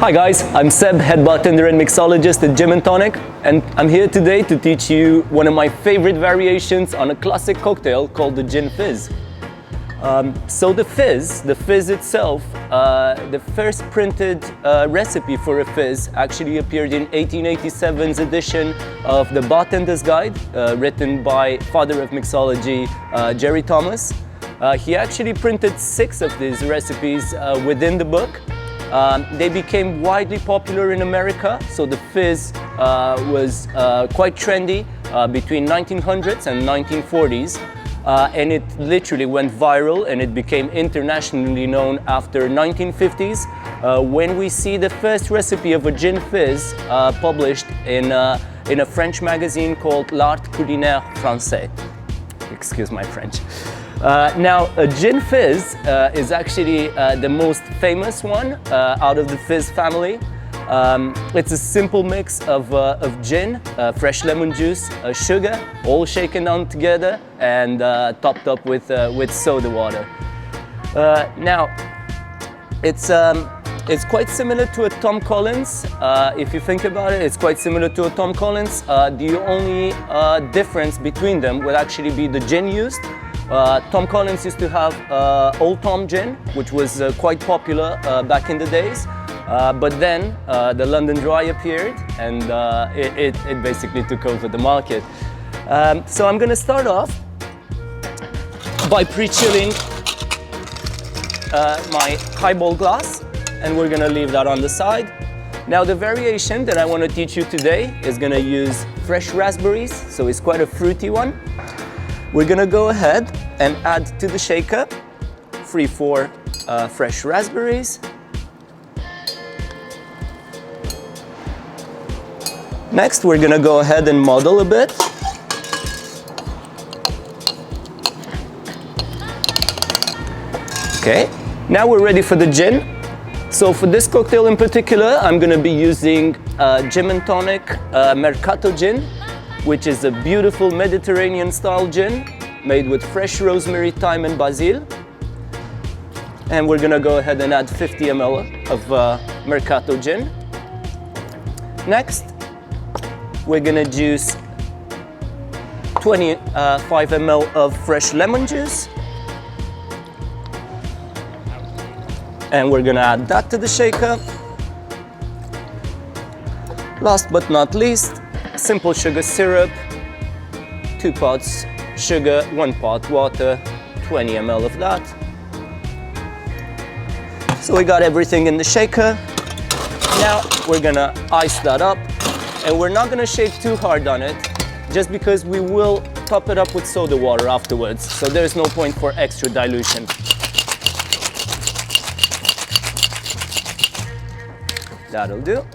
Hi guys, I'm Seb, head bartender and mixologist at Gin & Tonic, and I'm here today to teach you one of my favorite variations on a classic cocktail called the Gin Fizz. So the Fizz itself, the first printed recipe for a Fizz actually appeared in 1887's edition of the Bartender's Guide, written by father of mixology, Jerry Thomas. He actually printed 6 of these recipes within the book. They became widely popular in America, so the Fizz was quite trendy between 1900s and 1940s. And it literally went viral and it became internationally known after 1950s when we see the first recipe of a gin fizz published in a French magazine called L'Art Culinaire Français. Excuse my French. Now, a gin fizz is actually the most famous one out of the fizz family. It's a simple mix of gin, fresh lemon juice, sugar, all shaken down together and topped up with soda water. Now, it's quite similar to a Tom Collins. If you think about it, it's quite similar to a Tom Collins. The only difference between them would actually be the gin used. Tom Collins used to have Old Tom gin, which was quite popular back in the days. But then the London Dry appeared and it basically took over the market. So I'm going to start off by pre-chilling my highball glass, and we're going to leave that on the side. Now the variation that I want to teach you today is going to use fresh raspberries, so it's quite a fruity one. We're going to go ahead and add to the shaker 3-4 fresh raspberries. Next, we're gonna go ahead and muddle a bit. Okay, now we're ready for the gin. So for this cocktail in particular, I'm gonna be using Gin & Tonic Mercato gin, which is a beautiful Mediterranean style gin made with fresh rosemary, thyme and basil. And we're gonna go ahead and add 50 ml of Mercato gin. Next, we're gonna juice 25 ml of fresh lemon juice. And we're gonna add that to the shaker. Last but not least, simple sugar syrup, 2 parts sugar, 1 part water, 20 ml of that. So we got everything in the shaker. Now we're gonna ice that up. And we're not going to shake too hard on it, just because we will top it up with soda water afterwards. So there's no point for extra dilution. That'll do.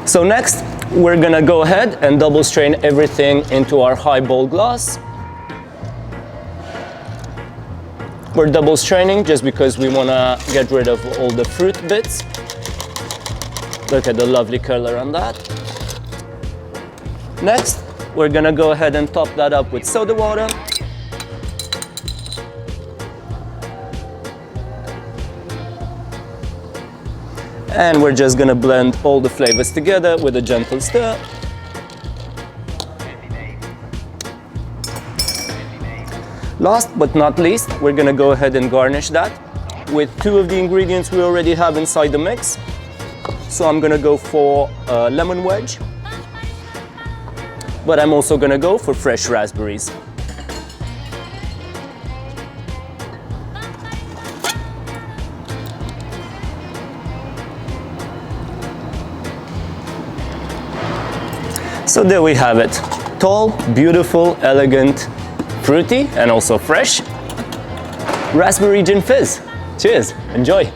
So next, we're going to go ahead and double strain everything into our highball glass. We're double straining just because we want to get rid of all the fruit bits. Look at the lovely color on that. Next, we're gonna go ahead and top that up with soda water. And we're just gonna blend all the flavors together with a gentle stir. Last but not least, we're gonna go ahead and garnish that with 2 of the ingredients we already have inside the mix. So I'm gonna go for a lemon wedge, but I'm also gonna go for fresh raspberries. So there we have it. Tall, beautiful, elegant, fruity, and also fresh raspberry gin fizz. Cheers, enjoy.